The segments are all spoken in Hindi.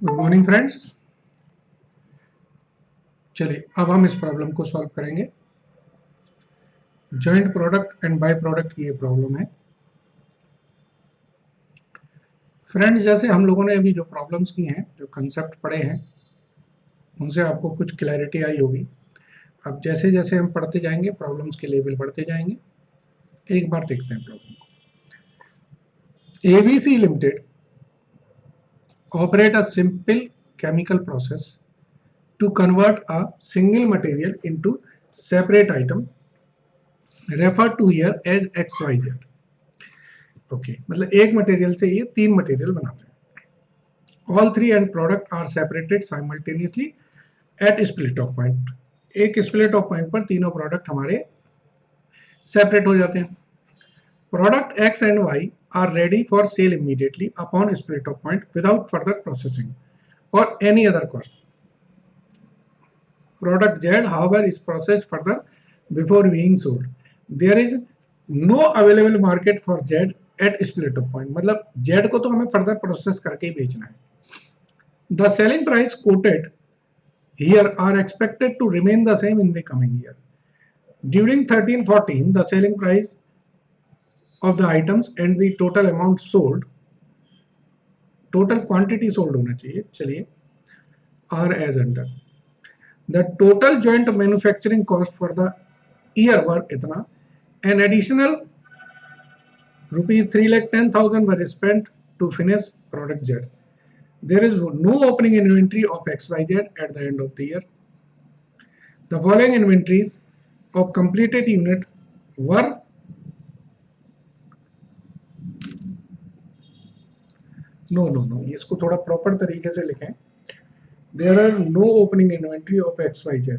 Good morning friends. चलिए अब हम इस प्रॉब्लम को सॉल्व करेंगे। Joint product and by product की ये प्रॉब्लम है। फ्रेंड्स, जैसे हम लोगों ने अभी जो प्रॉब्लम्स की हैं, जो कंसेप्ट पढ़े हैं, उनसे आपको कुछ क्लैरिटी आई होगी। अब जैसे जैसे हम पढ़ते जाएंगे प्रॉब्लम्स के लेवल बढ़ते जाएंगे। एक बार देखते हैं प्रॉब्लम को। ABC limited operate a simple chemical process to convert a single material into separate item referred to here as XYZ। Okay, मतलब एक मटेरियल से ये तीन मटेरियल बनाते हैं। All three end product are separated simultaneously at split off point. एक स्प्लिट ऑफ पॉइंट पर तीनों प्रोडक्ट हमारे सेपरेट हो जाते हैं। Product X and Y are ready for sale immediately upon split off point without further processing और any other cost. Product Z, however, is processed further before being sold. There is no available market for Z at split of point। मतलब Z को तो हमें फर्दर प्रोसेस करके ही बेचना है। The selling price quoted here are expected to remain the same in the coming year. During 13-14, the selling price of the items and the total amount sold, total quantity sold होना चाहिए, चलिए, are as under। The total joint manufacturing cost for the year were इतना, an additional rupees 3,10,000 were spent to finish product Z. There is no opening inventory of XYZ at the end of the year. The following inventories of completed unit were no, इसको थोड़ा प्रॉपर तरीके से लिखें। There are no opening inventory of XYZ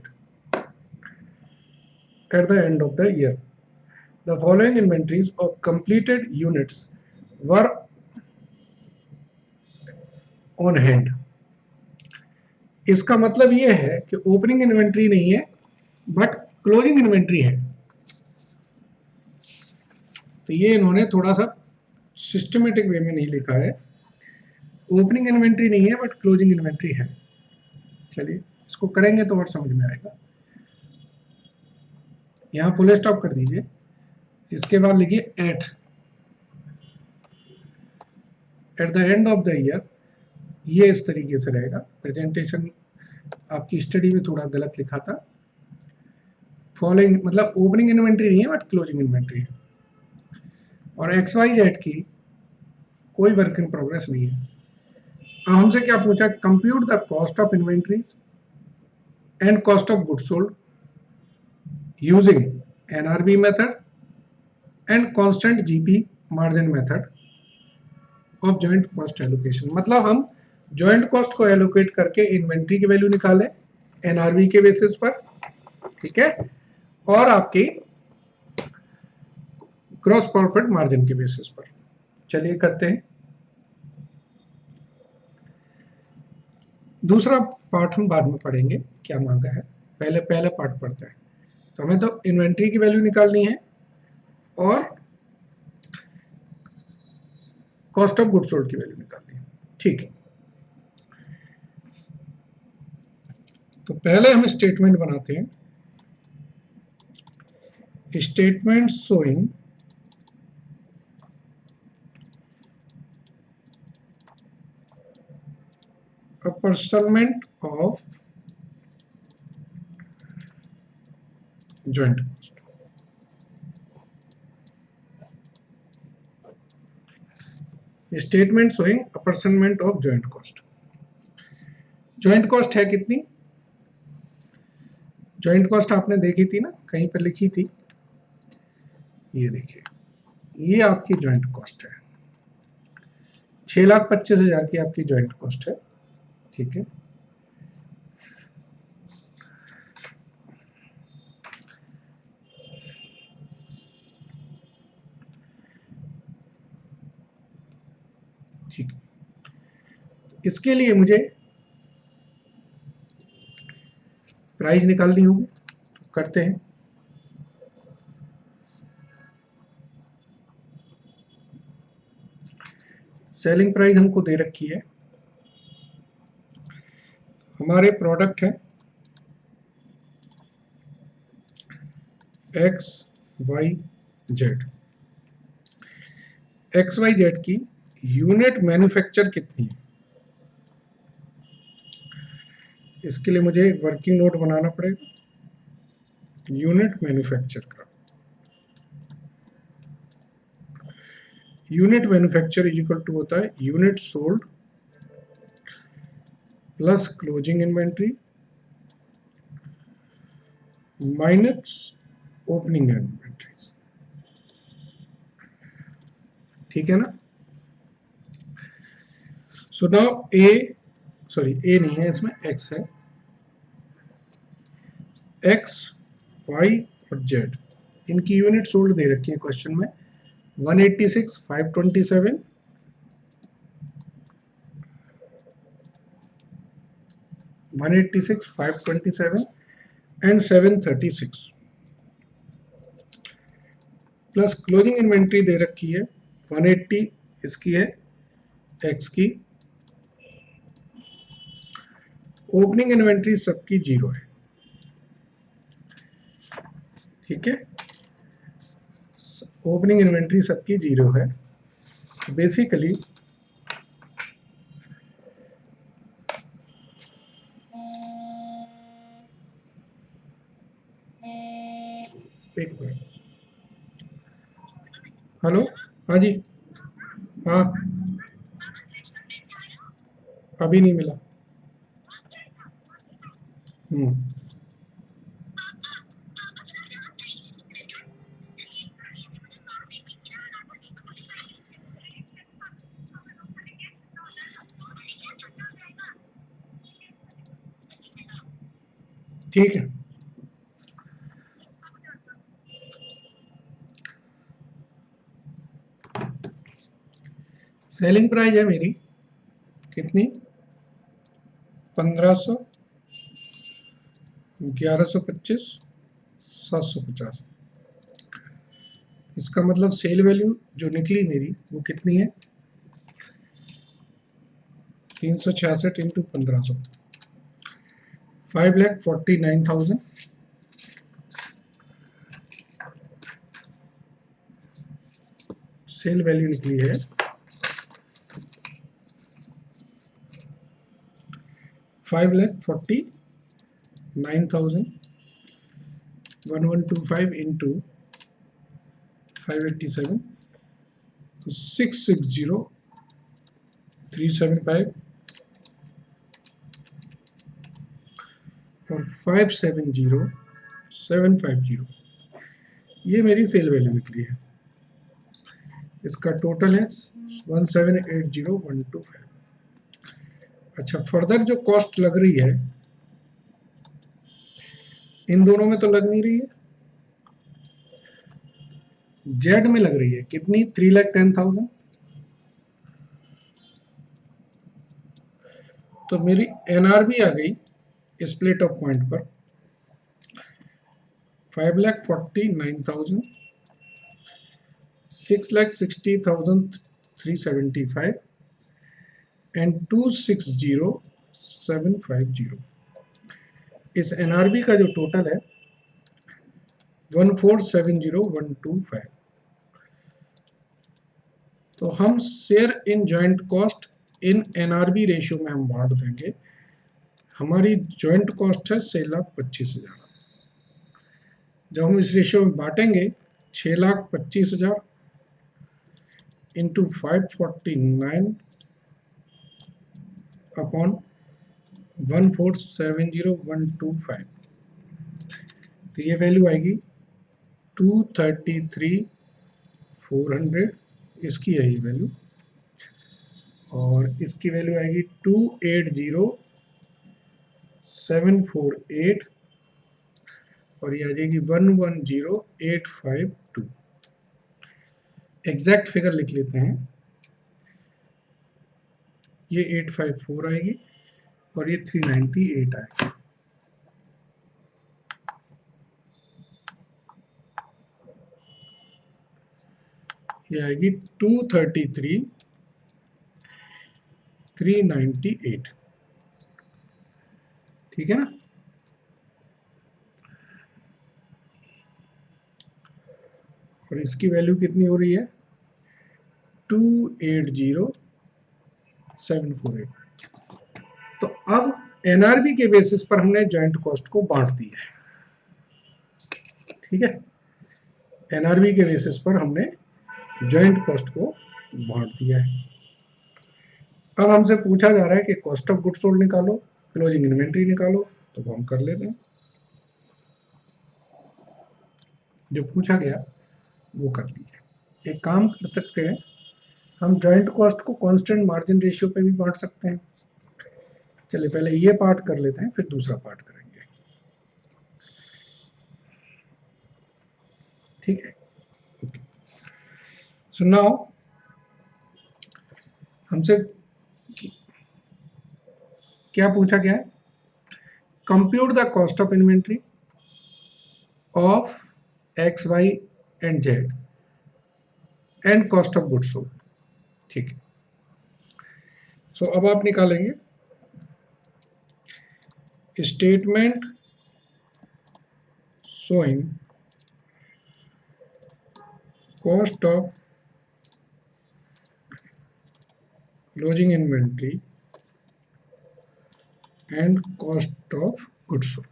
at the end of the year. The following inventories of completed units were on hand। इसका मतलब ये है कि ओपनिंग इन्वेंट्री नहीं है बट क्लोजिंग इन्वेंट्री है। तो ये इन्होंने थोड़ा सा सिस्टमेटिक वे में नहीं लिखा है। ओपनिंग इन्वेंट्री नहीं है बट क्लोजिंग इन्वेंट्री है। चलिए इसको करेंगे तो और समझ में आएगा। यहां फुल स्टॉप कर दीजिए, इसके बाद लिखिए at the end of the year. ये इस तरीके से रहेगा। प्रेजेंटेशन आपकी स्टडी में थोड़ा गलत लिखा था। फॉलोइंग मतलब ओपनिंग इन्वेंट्री नहीं है बट क्लोजिंग इन्वेंट्री है। और XYZ की कोई वर्क इन प्रोग्रेस नहीं है। अब हमसे क्या पूछा, compute the cost of inventories and cost of goods sold using NRV method and constant GP margin method of joint cost allocation. मतलब हम जॉइंट कॉस्ट को एलोकेट करके इन्वेंट्री की वैल्यू निकालें NRV के बेसिस पर, ठीक है, और आपकी ग्रॉस प्रॉफिट मार्जिन के बेसिस पर। चलिए करते हैं। दूसरा पार्ट हम बाद में पढ़ेंगे क्या मांगा है, पहले पार्ट पढ़ते हैं। तो हमें तो इन्वेंट्री की वैल्यू निकालनी है और कॉस्ट ऑफ गुड्स सोल्ड की वैल्यू निकालनी है, ठीक है। तो पहले हम स्टेटमेंट बनाते हैं। Statement showing apportionment of joint cost। Statement showing apportionment of joint cost। Joint cost है कितनी? जॉइंट कॉस्ट आपने देखी थी ना, कहीं पर लिखी थी, ये देखिए, ये आपकी जॉइंट कॉस्ट है। 6,25,000 की आपकी जॉइंट कॉस्ट है, ठीक है। ठीक, इसके लिए मुझे प्राइस निकालनी होगी, तो करते हैं। सेलिंग प्राइस हमको दे रखी है हमारे प्रोडक्ट है X Y Z. X Y Z की यूनिट मैन्युफैक्चर कितनी है, इसके लिए मुझे एक वर्किंग नोट बनाना पड़ेगा। यूनिट मैन्युफैक्चर का unit manufacture is equal to होता है unit sold plus closing inventory minus opening inventories. ठीक है ना। सो नाउ ए नहीं है इसमें, एक्स है। एक्स वाई और जेड इनकी यूनिट सोल्ड दे रखी है क्वेश्चन में 186, 527, 186, 527 एंड 736 प्लस क्लोजिंग इन्वेंट्री दे रखी है 180, इसकी है एक्स की। ओपनिंग इन्वेंट्री सबकी 0 है। ठीक है, ओपनिंग इन्वेंट्री सबकी 0 है। बेसिकली एक मिनट, हेलो, हाँ जी, हाँ अभी नहीं मिला। हम्म, ठीक है। सेलिंग प्राइस है मेरी कितनी, 1500, 1125, 750। इसका मतलब सेल वैल्यू जो निकली मेरी वो कितनी है, 366 इंटू 1500, 5,49,000। सेल वैल्यू निकली है 5,49,000, 1125 इंटू 587, तो 660,375 और 570,750, ये मेरी सेल वैल्यू निकली है। इसका टोटल है 1780125। अच्छा, फर्दर जो कॉस्ट लग रही है इन दोनों में तो लग नहीं रही है, जेड में लग रही है कितनी, 3,10,000। तो मेरी एनआरबी आ गई स्प्लिट ऑफ पॉइंट पर 5,49,000, 6,60,375 एंड 260,750। इस एनआरबी का जो टोटल है 1470125। तो हम share in joint cost in NRB ratio में हम बांट देंगे। हमारी जॉइंट कॉस्ट है 6,25,000। जब हम इस रेशियो में बांटेंगे 6,25,000 इंटू 549 अपॉन 1470125, तो ये वैल्यू आएगी 233,400, इसकी है ये वैल्यू। और इसकी वैल्यू आएगी 280,748 और ये आ जाएगी 110,852। एग्जैक्ट फिगर लिख लेते हैं, ये 854 आएगी और ये 398 आएगी। ये आएगी 233,398। ठीक है ना। और इसकी वैल्यू कितनी हो रही है 280748। तो अब एनआरबी के बेसिस पर हमने जॉइंट कॉस्ट को बांट दिया है। ठीक है, एनआरबी के बेसिस पर हमने जॉइंट कॉस्ट को बांट दिया है। अब हमसे पूछा जा रहा है कि कॉस्ट ऑफ गुड्स सोल्ड निकालो, क्लोजिंग इन्वेंट्री निकालो, तो वो हम कर लेते हैं। जो पूछा गया वो कर लीजिए। एक काम कर सकते हैं, हम जॉइंट कॉस्ट को कांस्टेंट मार्जिन रेशियो पे भी बांट सकते हैं। चलिए पहले ये पार्ट कर लेते हैं, फिर दूसरा पार्ट करेंगे। ठीक है, ओके। सो नाउ हमसे क्या पूछा गया है, compute the cost of inventory of X Y and Z and cost of goods sold. ठीक है, सो अब आप निकालेंगे statement showing cost of closing inventory and cost of goods sold।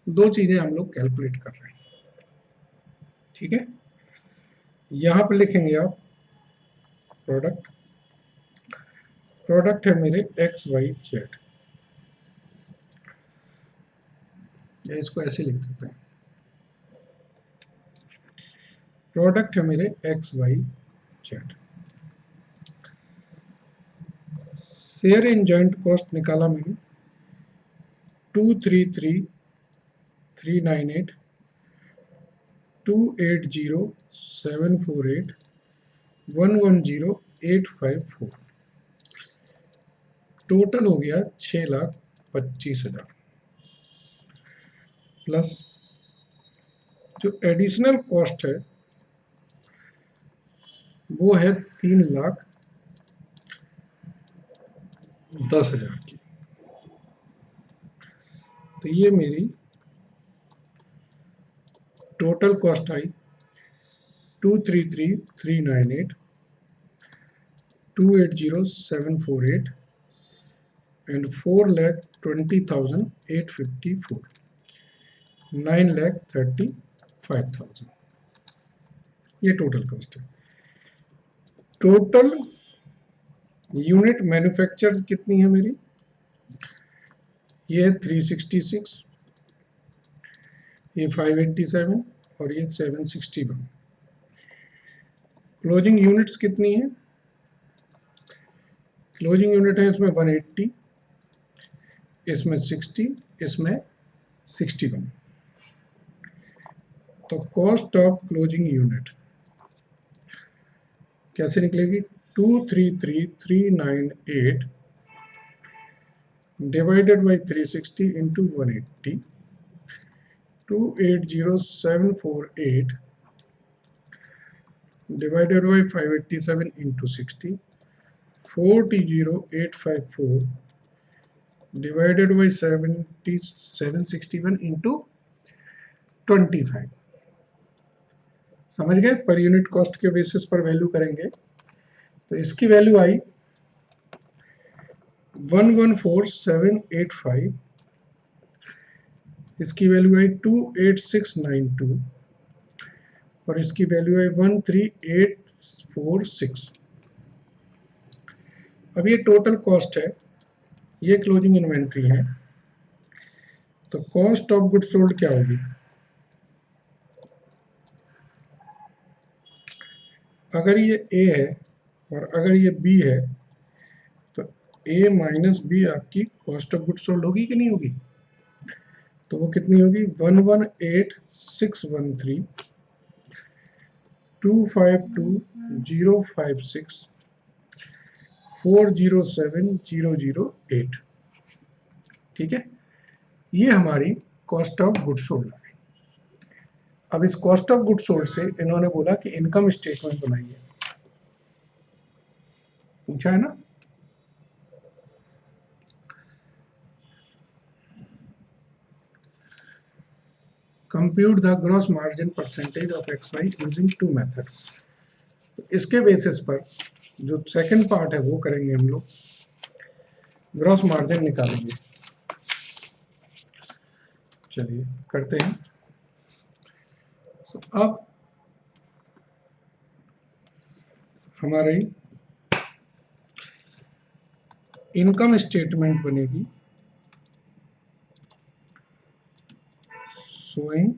दो चीजें हम लोग कैलकुलेट कर रहे हैं। ठीक है, यहां पर लिखेंगे आप प्रोडक्ट, प्रोडक्ट है मेरे एक्स वाई जेड, या इसको ऐसे लिख सकते हैं, प्रोडक्ट है मेरे X Y Z. Share in joint cost निकाला मैंने 233398, 280748, 110854। टोटल हो गया 6,25,000 प्लस जो एडिशनल कॉस्ट है वो है 3,10,000 की। तो ये मेरी टोटल कॉस्ट आई 233398, 280748 एंड 4,20,854, 9,35,000। ये टोटल कॉस्ट है। टोटल यूनिट मैन्युफैक्चर कितनी है मेरी, ये है 366, ये 587 और ये 761। क्लोजिंग यूनिट्स कितनी है, क्लोजिंग यूनिट है इसमें 180, इसमें 60, इसमें 61। तो कॉस्ट ऑफ क्लोजिंग यूनिट कैसे निकलेगी, 233,398 divided by 360 into 180, 280748 divided by 587 into 60, 40854 divided by 761 into 25। समझ गए, पर यूनिट कॉस्ट के बेसिस पर वैल्यू करेंगे तो इसकी वैल्यू आई 114,785, इसकी वैल्यू आई 28692 और इसकी वैल्यू है 13846। अब ये टोटल कॉस्ट है, ये क्लोजिंग इन्वेंट्री है, तो कॉस्ट ऑफ गुड्स सोल्ड क्या होगी, अगर ये ए है और अगर ये बी है तो ए माइनस बी आपकी कॉस्ट ऑफ गुड्स सोल्ड होगी कि नहीं होगी, तो वो कितनी होगी 118,613, 252,056, 407,008। ठीक है, ये हमारी कॉस्ट ऑफ गुड्स सोल्ड है। अब इस कॉस्ट ऑफ गुड्स सोल्ड से इन्होंने बोला कि इनकम स्टेटमेंट बनाइए, पूछा है ना। Compute the gross margin percentage of X Y using two method. इसके बेसिस पर जो सेकंड पार्ट है वो करेंगे हम लोग, ग्रॉस मार्जिन निकालेंगे। चलिए करते हैं। अब हमारी इनकम स्टेटमेंट बनेगी showing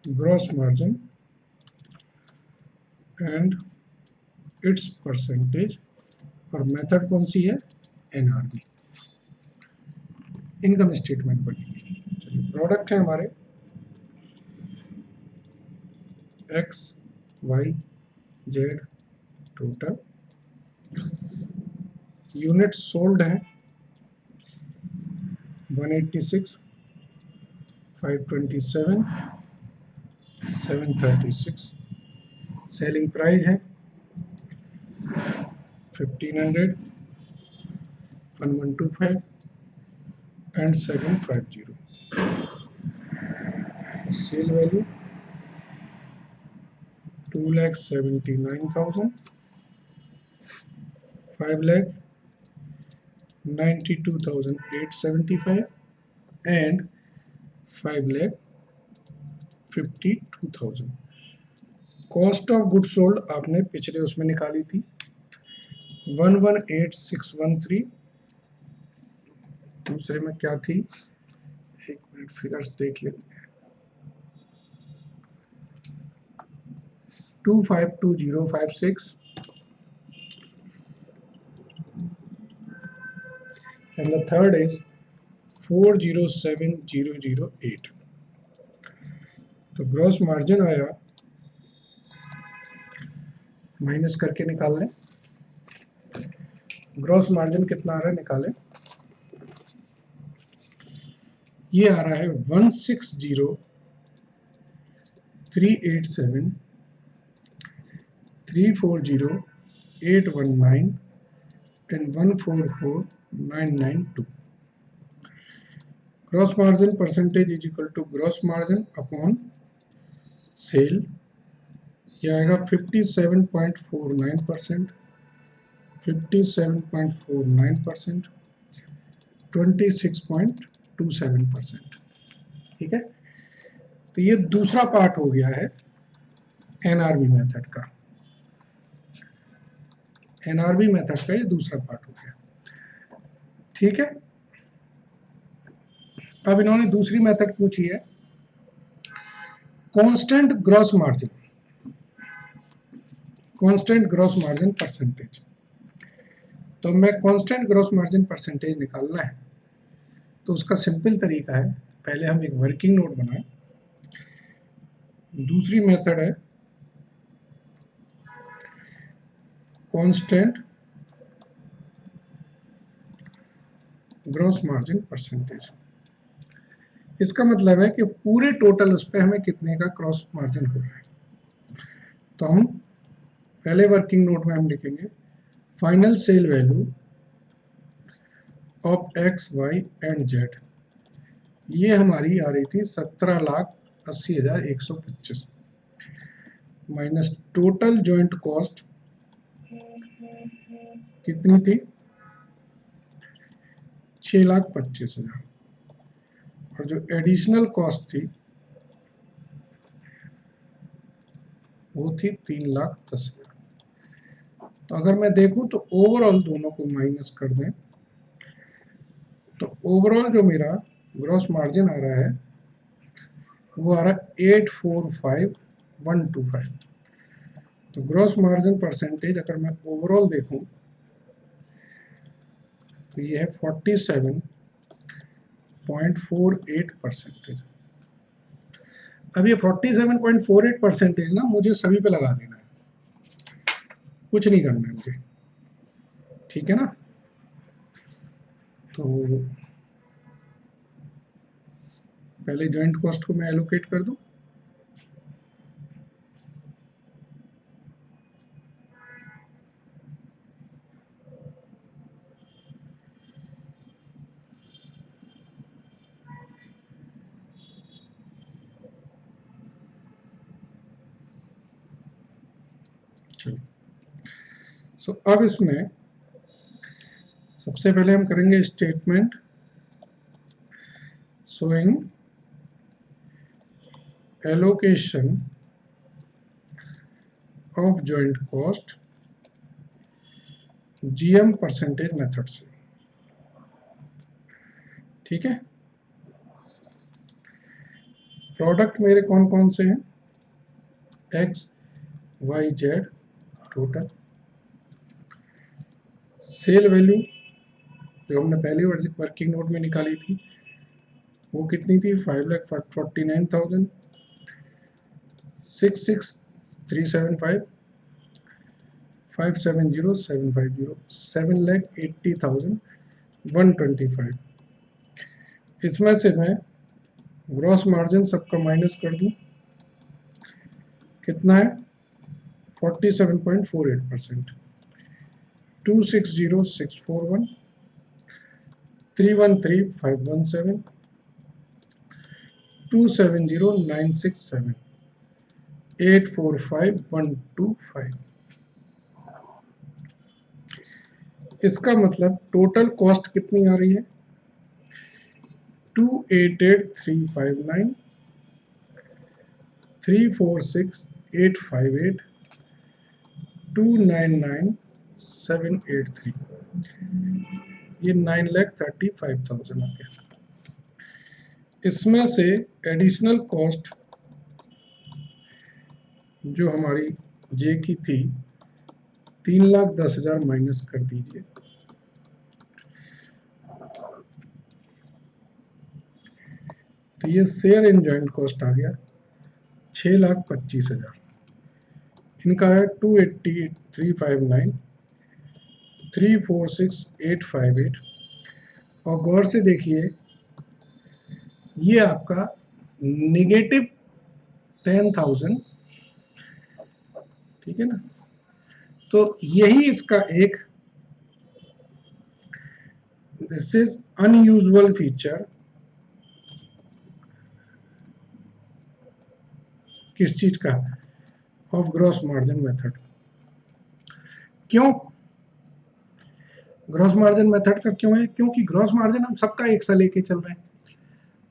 gross margin and its percentage, और मेथड कौन सी है, एनआरबी। इनकम स्टेटमेंट बनेगी। चलिए प्रोडक्ट है हमारे X Y Z total, unit sold है 186, 527, 736, सेलिंग प्राइस है 1500, 1125 and 750। Sale value 2,79,000, 5,92,875 and 5,52,000। Cost of good sold आपने पिछले उसमें निकाली थी 118,613। दूसरे में क्या थी, एक मिनट फिगर्स देख लेते हैं। 252056 and the third is 407008। तो ग्रॉस मार्जिन आया, माइनस करके निकाल लें। ग्रॉस मार्जिन कितना आ रहा है निकालें। ये आ रहा है 160,387, 340,819 and 144,992। Gross margin percentage is equal to gross margin upon sale, यह आएगा 57.49%, 57.49%, 26.27%। ठीक है, तो ये दूसरा पार्ट हो गया है एनआरबी मेथड का। एनआरबी मेथड का ये दूसरा पार्ट हो गया। ठीक है, अब इन्होंने दूसरी मेथड पूछी है constant gross margin, constant gross margin percentage. तो मैं कांस्टेंट ग्रॉस मार्जिन परसेंटेज निकालना है तो उसका सिंपल तरीका है, पहले हम एक वर्किंग नोट बनाएं। दूसरी मेथड है कांस्टेंट ग्रॉस मार्जिन परसेंटेज। इसका मतलब है कि पूरे टोटल उस पर हमें कितने का क्रॉस मार्जिन हो रहा है। तो हम पहले वर्किंग नोट में हम लिखेंगे final sale value of X Y and Z. ये हमारी आ रही थी 17,80,125 माइनस टोटल जॉइंट कॉस्ट कितनी थी 6,25,000, और जो एडिशनल कॉस्ट थी वो थी 3,10,000। तो अगर मैं देखूं तो ओवरऑल दोनों को माइनस कर दें तो ओवरऑल जो मेरा ग्रॉस मार्जिन आ रहा है वो आ रहा है 845,125। तो ग्रॉस मार्जिन परसेंटेज अगर मैं ओवरऑल देखूं तो ये है 47.48%। अब ये 47.48% ना मुझे सभी पे लगा देना है, कुछ नहीं करना है मुझे, ठीक है ना। तो पहले जॉइंट कॉस्ट को मैं एलोकेट कर दूं। सो अब इसमें सबसे पहले हम करेंगे statement showing allocation of joint cost GM percentage method से। ठीक है, प्रोडक्ट मेरे कौन कौन से हैं, X Y Z total. Sale value जो हमने पहले वर्किंग नोट में निकाली थी वो कितनी थी, 5,49,000, 6,6,375, 5,70,750, 7,80,125। इसमें से मैं ग्रॉस मार्जिन सबका माइनस कर दूं, कितना है 47.48%, 260,641, 313,517, 270,967, 845,125। इसका मतलब टोटल कॉस्ट कितनी आ रही है, 288,359, 346,858, 299,783, ये 9,35,000 आ गया। इसमें से एडिशनल कॉस्ट जो हमारी जे की थी 3,10,000 माइनस कर दीजिए, तो ये शेयर इन जॉइंट कॉस्ट आ गया 6,25,000। इनका है 280,359, 346,858। और गौर से देखिए ये आपका निगेटिव 10,000, ठीक है ना। तो यही इसका एक दिस इज अनयूजुअल फीचर किस चीज का, ऑफ ग्रॉस मार्जिन मेथड। क्यों ग्रॉस मार्जिन मेथड का क्यों है, क्योंकि ग्रॉस मार्जिन हम सबका एक सा लेके चल रहे हैं,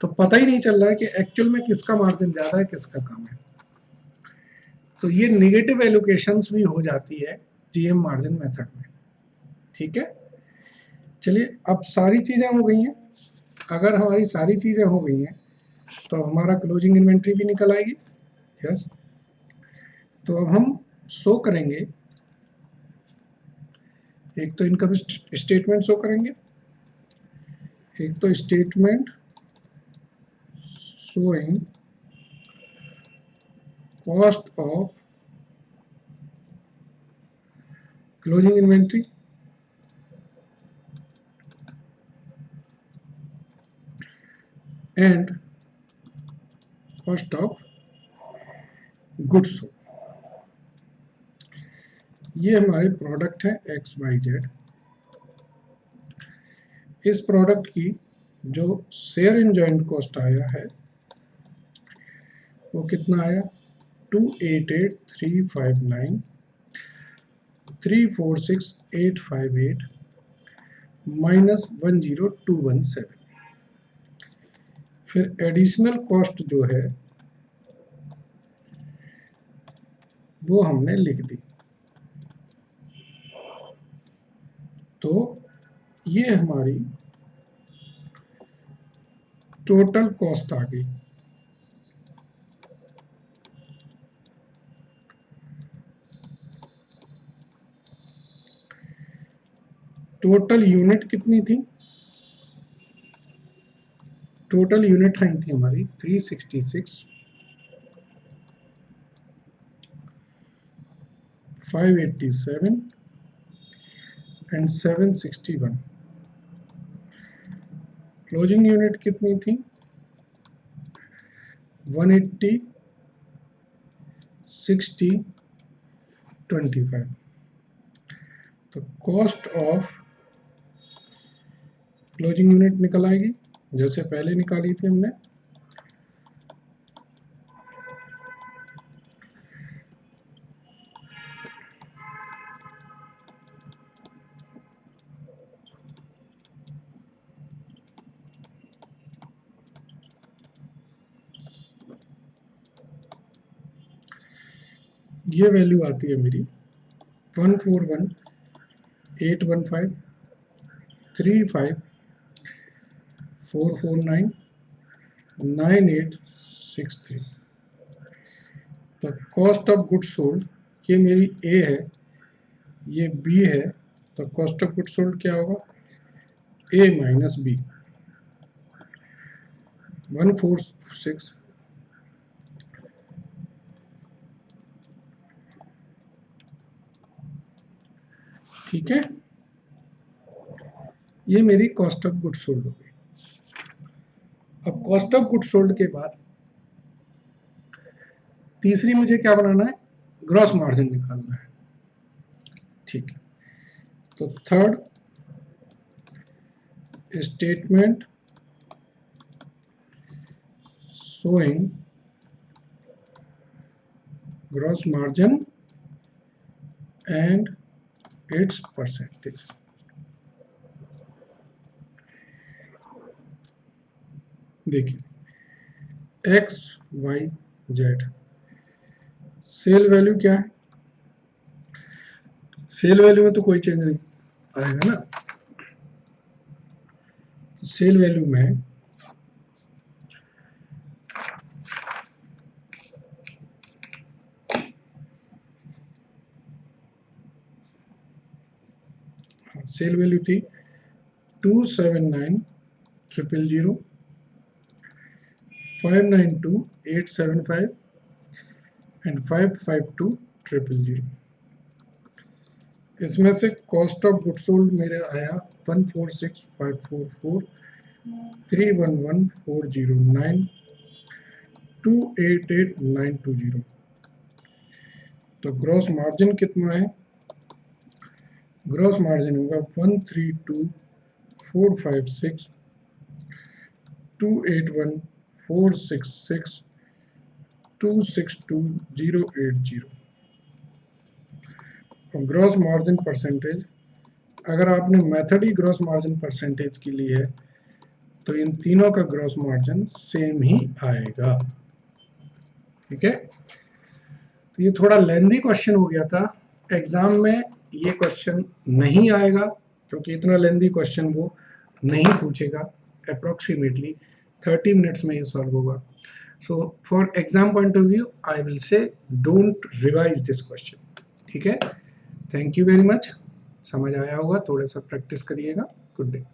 तो पता ही नहीं चल रहा है कि एक्चुअल में किसका मार्जिन ज्यादा है किसका कम है। तो ये निगेटिव एलोकेशंस भी हो जाती है जीएम मार्जिन मेथड में। ठीक है, चलिए अब सारी चीजें हो गई हैं। अगर हमारी सारी चीजें हो गई हैं तो हमारा क्लोजिंग इन्वेंट्री भी निकल आएगी। यस, तो अब हम शो करेंगे, एक तो इनकम स्टेटमेंट शो करेंगे, एक तो statement showing cost of closing inventory and cost of goods. ये हमारे प्रोडक्ट है एक्स वाई जेड। इस प्रोडक्ट की जो शेयर इन जॉइंट कॉस्ट आया है वो कितना आया, 288,359, 346,858 माइनस 10217। फिर एडिशनल कॉस्ट जो है वो हमने लिख दी, तो ये हमारी टोटल कॉस्ट आ गई। टोटल यूनिट कितनी थी, टोटल यूनिट आई थी हमारी 366, 587 एंड 761। क्लोजिंग यूनिट कितनी थी, 180, 60, 25। तो कॉस्ट ऑफ क्लोजिंग यूनिट निकल आएगी जैसे पहले निकाली थी हमने, ये वैल्यू आती है मेरी 141,815,35449,9863। तो कॉस्ट ऑफ गुड्स सोल्ड, ये मेरी ए है, ये बी है, तो कॉस्ट ऑफ गुड्स सोल्ड क्या होगा, ए माइनस बी, 146, ठीक है। ये मेरी कॉस्ट ऑफ गुड्स सोल्ड हो गई। अब कॉस्ट ऑफ गुड्स सोल्ड के बाद तीसरी मुझे क्या बनाना है, ग्रॉस मार्जिन निकालना है, ठीक है। तो third statement showing gross margin and its percentage. देखिए X Y Z, sale value क्या है, सेल वैल्यू में तो कोई चेंज नहीं आएगा ना। सेल वैल्यू में सेल वैल्यू थी 279,000, 592,875 एंड 552,000। इसमें से कॉस्ट ऑफ गुड्स सोल्ड मेरे आया 146,544, 311,409, 288,920। तो ग्रॉस मार्जिन कितना है, ग्रॉस मार्जिन होगा 132,456, 281,466, 262,080। और ग्रॉस मार्जिन परसेंटेज, अगर आपने मेथड ही ग्रॉस मार्जिन परसेंटेज की ली है तो इन तीनों का ग्रॉस मार्जिन सेम ही आएगा, ठीक है। तो ये थोड़ा लेंथी क्वेश्चन हो गया था, एग्जाम में ये क्वेश्चन नहीं आएगा क्योंकि इतना लेंथी क्वेश्चन वो नहीं पूछेगा, अप्रोक्सीमेटली 30 मिनट्स में ये सॉल्व होगा। So for exam point of view I will say don't revise this question, ठीक है। थैंक यू वेरी मच, समझ आया होगा, थोड़ा सा प्रैक्टिस करिएगा। Good day.